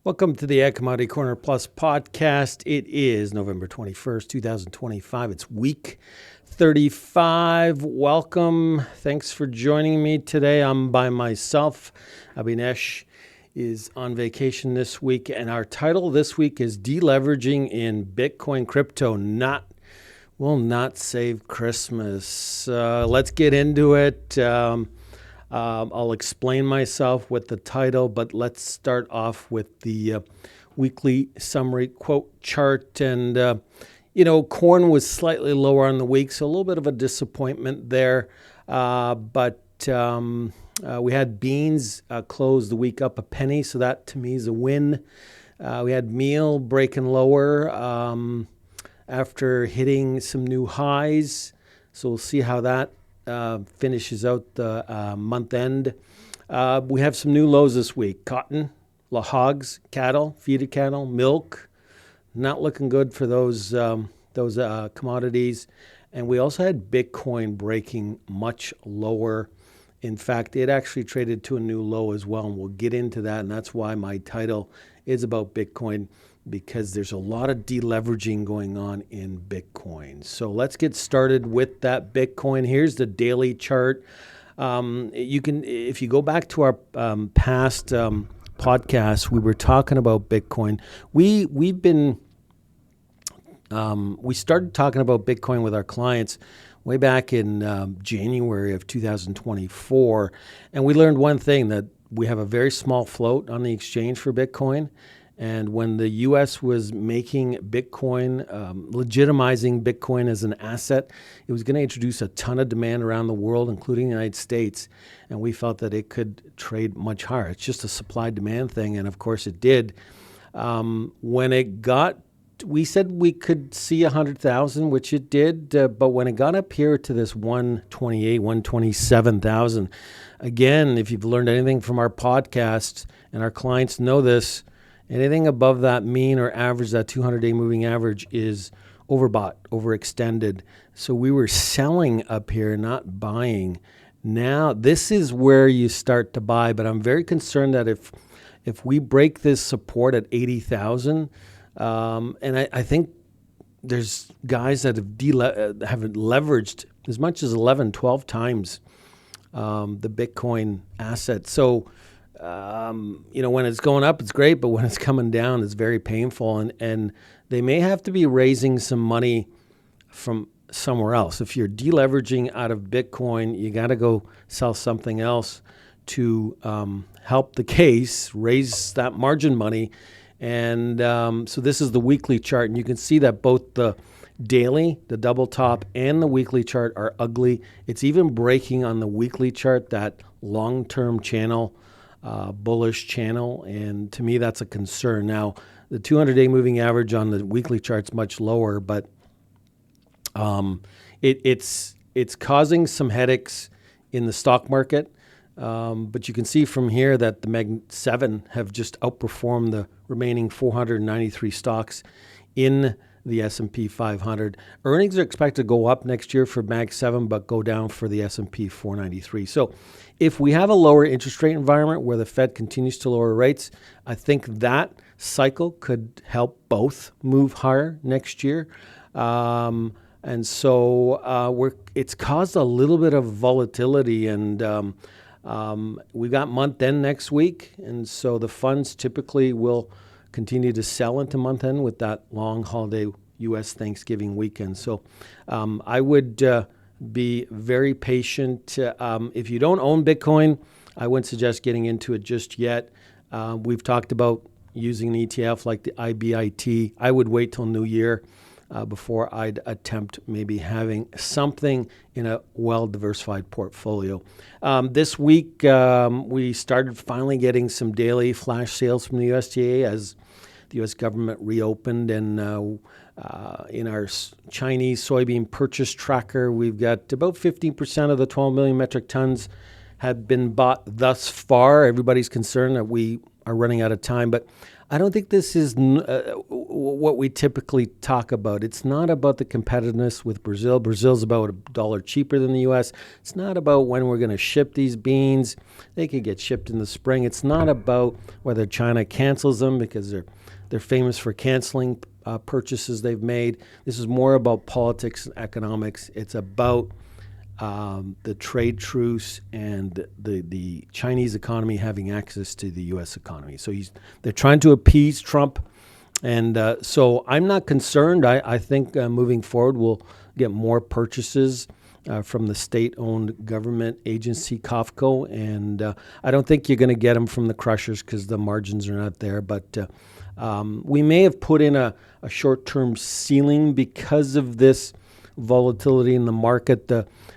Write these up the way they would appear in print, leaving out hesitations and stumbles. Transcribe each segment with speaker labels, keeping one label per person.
Speaker 1: Welcome to the Ag Commodity Corner Plus podcast. It is November 21st, 2025. It's week 35. Welcome. Thanks for joining me today. I'm by myself. Abhinesh is on vacation this week, and our title this week is Deleveraging in Bitcoin Crypto will not save Christmas. Let's get into it. I'll explain myself with the title, but let's start off with the weekly summary quote chart. And, corn was slightly lower on the week, so a little bit of a disappointment there. But we had beans close the week up a penny, so that to me is a win. We had meal breaking lower after hitting some new highs, so we'll see how that finishes out the month end. We have some new lows this week. Cotton, hogs, cattle, feeder cattle, milk, not looking good for those commodities. And we also had Bitcoin breaking much lower. In fact, it actually traded to a new low as well, and we'll get into that. And that's why my title is about Bitcoin, because there's a lot of deleveraging going on in Bitcoin. So let's get started with that Bitcoin. Here's the daily chart. You can, if you go back to our past podcasts, we were talking about Bitcoin. We started talking about Bitcoin with our clients way back in January of 2024, and we learned one thing, that we have a very small float on the exchange for Bitcoin. And when the U.S. was making Bitcoin, legitimizing Bitcoin as an asset, it was going to introduce a ton of demand around the world, including the United States. And we felt that it could trade much higher. It's just a supply-demand thing, and of course it did. We said we could see 100,000, which it did. But when it got up here to this 128, 127,000, again, if you've learned anything from our podcast, and our clients know this, anything above that mean or average, that 200-day moving average, is overbought, overextended. So we were selling up here, not buying. Now, this is where you start to buy, but I'm very concerned that if we break this support at 80,000, and I think there's guys that have leveraged as much as 11, 12 times the Bitcoin asset. So, when it's going up, it's great, but when it's coming down, it's very painful. And they may have to be raising some money from somewhere else. If you're deleveraging out of Bitcoin, you got to go sell something else to help the case, raise that margin money. And so this is the weekly chart, and you can see that both the daily, the double top, and the weekly chart are ugly. It's even breaking on the weekly chart, that long-term channel, bullish channel, and to me that's a concern. Now, the 200-day moving average on the weekly chart's much lower, but it's causing some headaches in the stock market. But you can see from here that the Mag 7 have just outperformed the remaining 493 stocks in the S&P 500. Earnings are expected to go up next year for Mag 7, but go down for the S&P 493. So if we have a lower interest rate environment where the Fed continues to lower rates, I think that cycle could help both move higher next year. And so it's caused a little bit of volatility, and we got month end next week, and so the funds typically will continue to sell into month end with that long holiday U.S. Thanksgiving weekend. So I would be very patient. If you don't own Bitcoin, I wouldn't suggest getting into it just yet. We've talked about using an ETF like the IBIT. I would wait till New Year before I'd attempt maybe having something in a well-diversified portfolio. This week, we started finally getting some daily flash sales from the USDA as the U.S. government reopened. And in our Chinese soybean purchase tracker, we've got about 15% of the 12 million metric tons have been bought thus far. Everybody's concerned that we are running out of time, but I don't think this is what we typically talk about. It's not about the competitiveness with Brazil. Brazil's about $1 cheaper than the U.S. It's not about when we're going to ship these beans. They could get shipped in the spring. It's not about whether China cancels them, because they're famous for canceling purchases they've made. This is more about politics and economics. It's about the trade truce and the Chinese economy having access to the U.S. economy. So they're trying to appease Trump. And so I'm not concerned. I think moving forward, we'll get more purchases from the state-owned government agency, COFCO. And I don't think you're going to get them from the crushers because the margins are not there. But we may have put in a short-term ceiling because of this volatility in the market,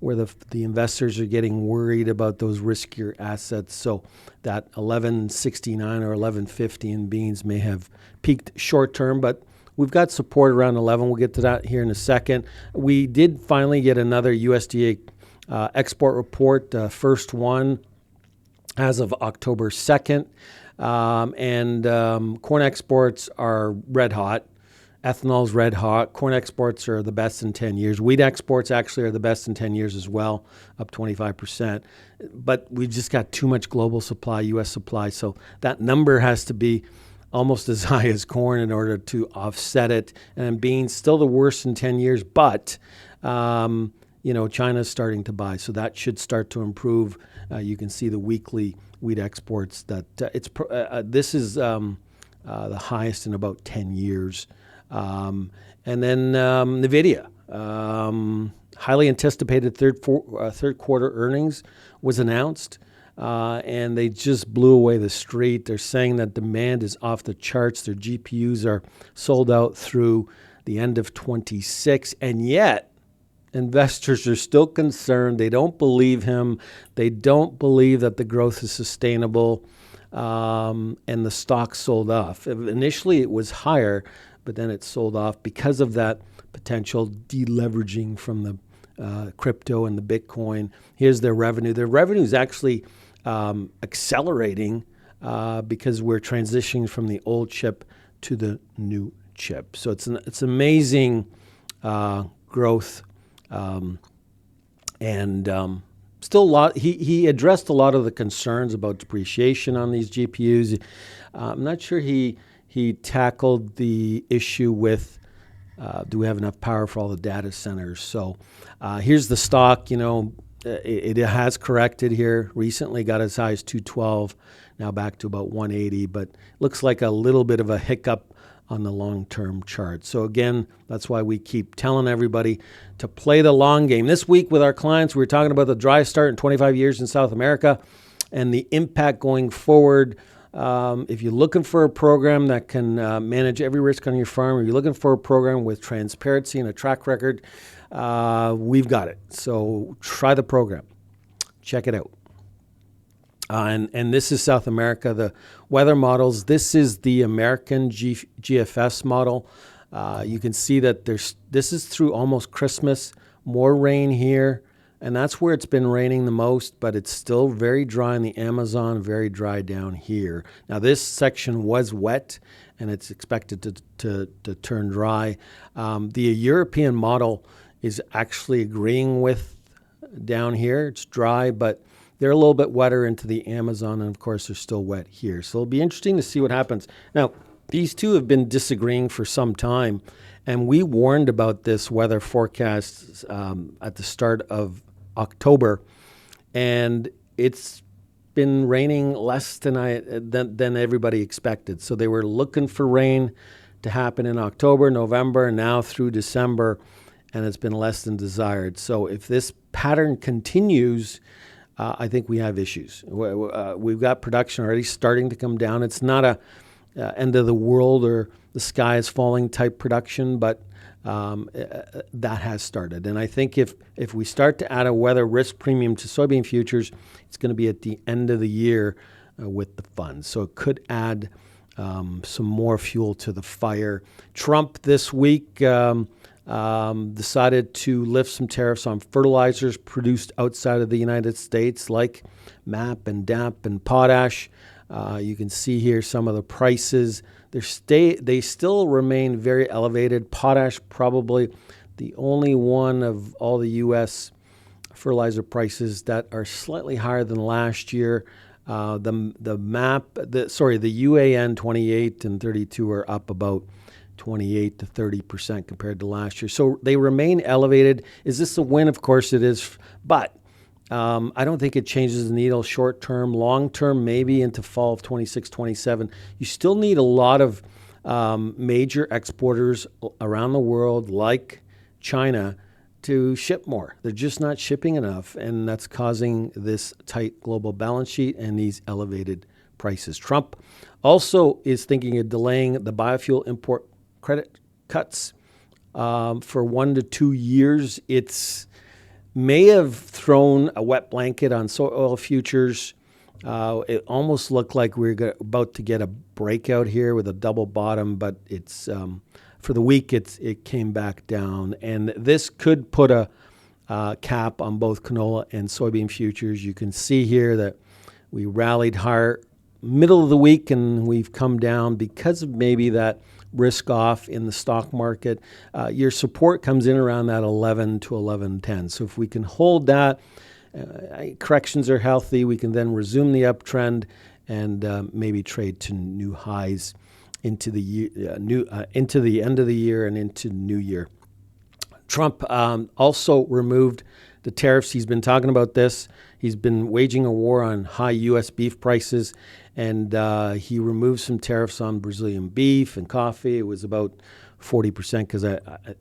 Speaker 1: where the investors are getting worried about those riskier assets. So that 1169 or 1150 in beans may have peaked short term, but we've got support around 11. We'll get to that here in a second. We did finally get another USDA export report, first one as of October 2nd. Corn exports are red hot. Ethanol's red hot. Corn exports are the best in 10 years. Wheat exports actually are the best in 10 years as well, up 25%. But we just got too much global supply, U.S. supply. So that number has to be almost as high as corn in order to offset it. And beans, still the worst in 10 years. But, China's starting to buy. So that should start to improve. You can see the weekly wheat exports that this is the highest in about 10 years. And then NVIDIA, highly anticipated third quarter earnings was announced, and they just blew away the street. They're saying that demand is off the charts. Their GPUs are sold out through the end of 26, and yet investors are still concerned. They don't believe him. They don't believe that the growth is sustainable, and the stock sold off. Initially, it was higher, but then it sold off because of that potential deleveraging from the crypto and the Bitcoin. Here's their revenue. Their revenue is actually accelerating because we're transitioning from the old chip to the new chip. So it's amazing growth, and still a lot. He addressed a lot of the concerns about depreciation on these GPUs. I'm not sure he tackled the issue with do we have enough power for all the data centers. So here's the stock. It has corrected here recently, got as high as 212, now back to about 180, but looks like a little bit of a hiccup on the long-term chart. So again, that's why we keep telling everybody to play the long game. This week with our clients, we were talking about the driest start in 25 years in South America and the impact going forward. If you're looking for a program that can manage every risk on your farm, or you're looking for a program with transparency and a track record, we've got it. So try the program. Check it out. And this is South America, the weather models. This is the American GFS model. You can see that this is through almost Christmas, more rain here. And that's where it's been raining the most, but it's still very dry in the Amazon, very dry down here. Now, this section was wet, and it's expected to turn dry. The European model is actually agreeing with down here. It's dry, but they're a little bit wetter into the Amazon, and, of course, they're still wet here. So it'll be interesting to see what happens. Now, these two have been disagreeing for some time, and we warned about this weather forecast at the start of October, and it's been raining less than everybody expected. So they were looking for rain to happen in October, November, now through December, and it's been less than desired. So if this pattern continues, I think we have issues. We've got production already starting to come down. It's not a end of the world or the sky is falling type production, but that has started. And I think if we start to add a weather risk premium to soybean futures, it's going to be at the end of the year with the funds. So it could add some more fuel to the fire. Trump this week decided to lift some tariffs on fertilizers produced outside of the United States, like MAP and DAP and potash. You can see here some of the prices. They still remain very elevated. Potash probably the only one of all the U.S. fertilizer prices that are slightly higher than last year. The UAN 28 and 32 are up about 28 to 30% compared to last year. So they remain elevated. Is this a win? Of course it is. But I don't think it changes the needle short term. Long term, maybe into fall of 26, 27. You still need a lot of major exporters around the world like China to ship more. They're just not shipping enough, and that's causing this tight global balance sheet and these elevated prices. Trump also is thinking of delaying the biofuel import credit cuts for 1 to 2 years. It's may have thrown a wet blanket on soil futures. It almost looked like we were about to get a breakout here with a double bottom, but it's for the week it came back down, and this could put a cap on both canola and soybean futures. You can see here that we rallied higher middle of the week, and we've come down because of maybe that risk off in the stock market. Your support comes in around that 11 to 11.10. So if we can hold that, corrections are healthy. We can then resume the uptrend and maybe trade to new highs into the year, into the end of the year and into New Year. Trump also removed the tariffs. He's been talking about this. He's been waging a war on high U.S. beef prices, and he removed some tariffs on Brazilian beef and coffee. It was about 40% because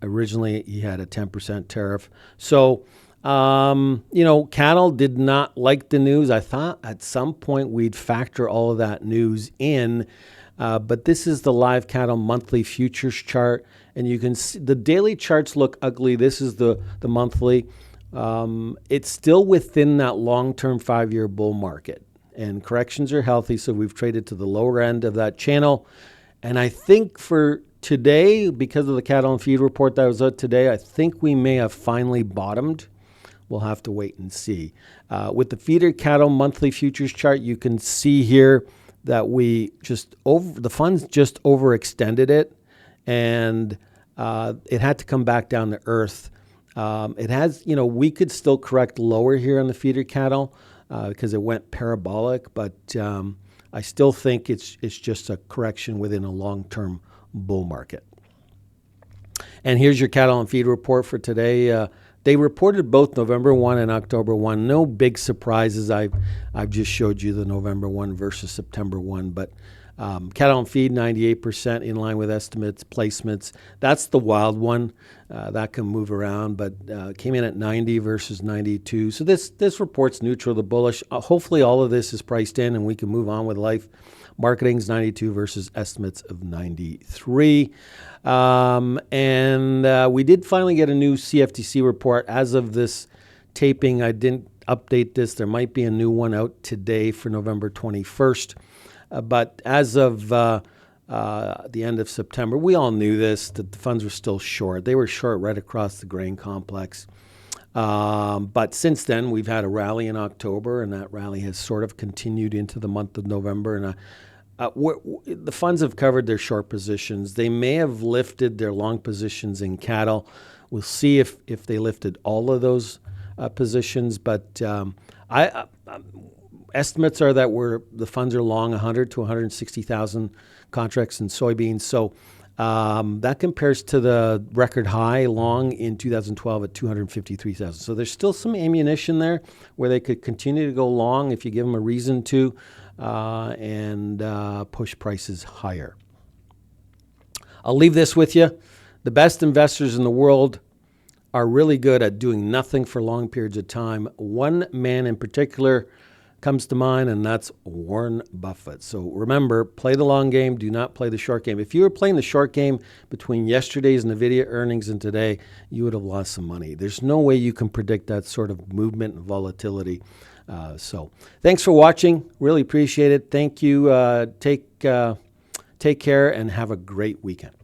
Speaker 1: originally he had a 10% tariff. So, cattle did not like the news. I thought at some point we'd factor all of that news in. But this is the live cattle monthly futures chart, and you can see the daily charts look ugly. This is the monthly. It's still within that long-term 5-year bull market, and corrections are healthy, so we've traded to the lower end of that channel. And I think for today, because of the cattle and feed report that was out today, I think we may have finally bottomed. We'll have to wait and see. With the feeder cattle monthly futures chart, you can see here that the funds just overextended it, and it had to come back down to earth. It has, we could still correct lower here on the feeder cattle because it went parabolic, but I still think it's just a correction within a long-term bull market. And here's your cattle and feed report for today. They reported both November 1 and October 1. No big surprises. I've just showed you the November 1 versus September 1. But cattle and feed, 98% in line with estimates, placements. That's the wild one. That can move around, but came in at 90 versus 92. So this report's neutral to bullish. Hopefully all of this is priced in and we can move on with life. Marketing's 92 versus estimates of 93. And we did finally get a new CFTC report. As of this taping, I didn't update this. There might be a new one out today for November 21st. But as of the end of September, we all knew this, that the funds were still short. They were short right across the grain complex. But since then, we've had a rally in October, and that rally has sort of continued into the month of November. And the funds have covered their short positions. They may have lifted their long positions in cattle. We'll see if they lifted all of those positions. But estimates are that the funds are long 100 to 160,000 contracts in soybeans. So that compares to the record high long in 2012 at 253,000. So there's still some ammunition there where they could continue to go long if you give them a reason to and push prices higher. I'll leave this with you. The best investors in the world are really good at doing nothing for long periods of time. One man in particular comes to mind, and that's Warren Buffett. So remember, play the long game. Do not play the short game. If you were playing the short game between yesterday's NVIDIA earnings and today, you would have lost some money. There's no way you can predict that sort of movement and volatility. So thanks for watching. Really appreciate it. Thank you. Take care and have a great weekend.